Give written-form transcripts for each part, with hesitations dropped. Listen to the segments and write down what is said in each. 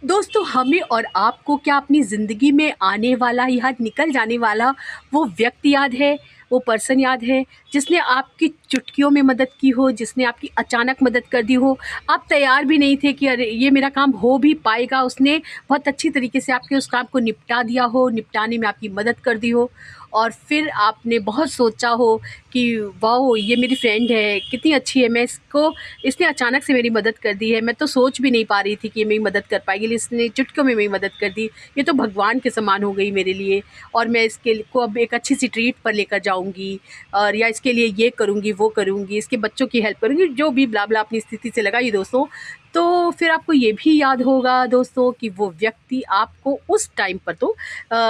दोस्तों, हमें और आपको क्या अपनी ज़िंदगी में आने वाला या निकल जाने वाला वो व्यक्ति याद है, वो पर्सन याद है, जिसने आपकी चुटकियों में मदद की हो, जिसने आपकी अचानक मदद कर दी हो? आप तैयार भी नहीं थे कि अरे! ये मेरा काम हो भी पाएगा, उसने बहुत अच्छी तरीके से आपके उस काम को निपटा दिया हो, निपटाने में आपकी मदद कर दी हो और फिर आपने बहुत सोचा हो कि वाओ! ये मेरी फ्रेंड है, कितनी अच्छी है, मैं इसको इसने अचानक से मेरी मदद कर दी है, मैं तो सोच भी नहीं पा रही थी कि ये मेरी मदद कर पाएगी, लेकिन इसने चुटकियों में मेरी मदद कर दी। ये तो भगवान के समान हो गई मेरे लिए और मैं को अब एक अच्छी-सी ट्रीट पर लेकर जाऊँगी और या इसके लिए ये करूँगी, वो करूँगी, इसके बच्चों की हेल्प करूँगी, जो भी ब्ला-ब्ला अपनी स्थिति से लगाइए दोस्तों। तो फिर आपको ये भी याद होगा दोस्तों कि वो व्यक्ति आपको उस टाइम पर तो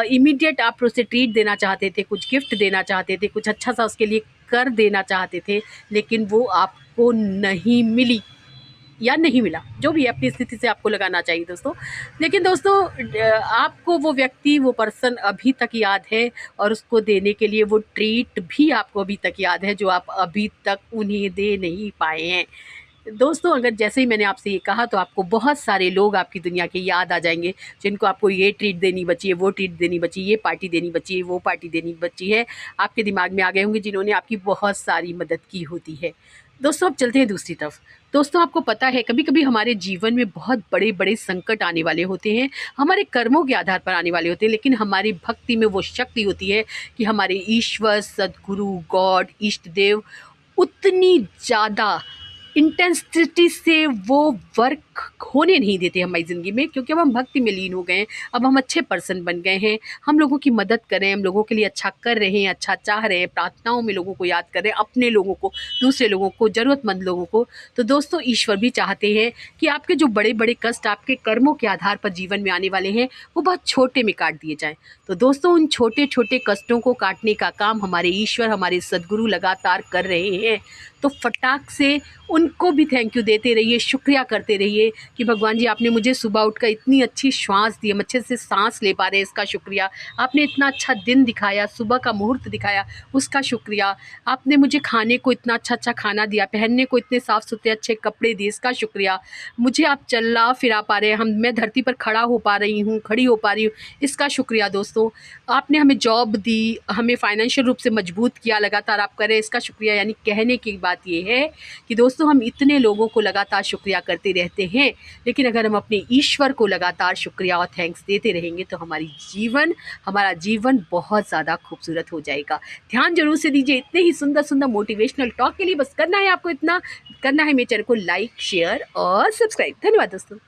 इमीडिएट आप उसे ट्रीट देना चाहते थे, कुछ गिफ्ट देना चाहते थे, कुछ अच्छा-सा उसके लिए कर देना चाहते थे, लेकिन वो आपको नहीं मिली या नहीं मिला, जो भी है अपनी स्थिति से आपको लगाना चाहिए दोस्तों। लेकिन दोस्तों आपको वो व्यक्ति, वो पर्सन अभी तक याद है और उसको देने के लिए वो ट्रीट भी आपको अभी तक याद है, जो आप अभी तक उन्हें दे नहीं पाए हैं। दोस्तों, अगर जैसे ही मैंने आपसे ये कहा तो आपको बहुत सारे लोग आपकी दुनिया के याद आ जाएँगे, जिनको आपको ये ट्रीट देनी बची है, वो ट्रीट देनी बची है, ये पार्टी देनी बची है, वो पार्टी देनी बची है। आपके दिमाग में आ गए होंगे जिन्होंने आपकी बहुत सारी मदद की होती है। दोस्तों, अब चलते हैं दूसरी तरफ। दोस्तों, आपको पता है कभी-कभी हमारे जीवन में बहुत बड़े-बड़े संकट आने वाले होते हैं, हमारे कर्मों के आधार पर आने वाले होते हैं, लेकिन हमारी भक्ति में वो शक्ति होती है कि हमारे ईश्वर, सद्गुरु, गॉड, इष्ट देव उतनी ज़्यादा इंटेंसिटी से वो वर्क होने नहीं देते हमारी ज़िंदगी में, क्योंकि अब हम भक्ति में लीन हो गए हैं, अब हम अच्छे पर्सन बन गए हैं, हम लोगों की मदद कर रहे हैं, हम लोगों के लिए अच्छा कर रहे हैं, अच्छा चाह रहे हैं, प्रार्थनाओं में लोगों को याद कर रहे हैं, अपने लोगों को, दूसरे लोगों को, ज़रूरतमंद लोगों को। तो दोस्तों, ईश्वर भी चाहते हैं कि आपके जो बड़े-बड़े कष्ट आपके कर्मों के आधार पर जीवन में आने वाले हैं, वो बहुत छोटे में काट दिए जाएँ। तो दोस्तों, उन छोटे-छोटे कष्टों को काटने का काम हमारे ईश्वर, हमारे सद्गुरु लगातार कर रहे हैं। तो फटाक से उनको भी थैंक यू देते रहिए, शुक्रिया करते रहिए कि भगवान जी, आपने मुझे सुबह उठकर इतनी अच्छी श्वास दी, हम अच्छे से साँस ले पा रहे हैं, इसका शुक्रिया। आपने इतना अच्छा दिन दिखाया, सुबह का मुहूर्त दिखाया, उसका शुक्रिया। आपने मुझे खाने को इतना अच्छा-अच्छा खाना दिया, पहनने को इतने साफ-सुथरे अच्छे कपड़े दिए, इसका शुक्रिया। मुझे आप चला-फिरा पा रहे हैं, मैं धरती पर खड़ा हो पा रही हूँ, खड़ी हो पा रही हूँ, इसका शुक्रिया दोस्तों। आपने हमें जॉब दी, हमें फाइनेंशियल रूप से मजबूत किया, लगातार आप कर रहे हैं, इसका शुक्रिया। यानी कहने की बात ये है कि दोस्तों, हम इतने लोगों को लगातार शुक्रिया करते रहते हैं, लेकिन अगर हम अपने ईश्वर को लगातार शुक्रिया और थैंक्स देते रहेंगे तो हमारा जीवन बहुत ज़्यादा खूबसूरत हो जाएगा। ध्यान ज़रूर से दीजिए इतने ही सुंदर-सुंदर मोटिवेशनल टॉक के लिए। बस करना है आपको इतना, करना है मेरे चैनल को लाइक, शेयर और सब्सक्राइब। धन्यवाद दोस्तों।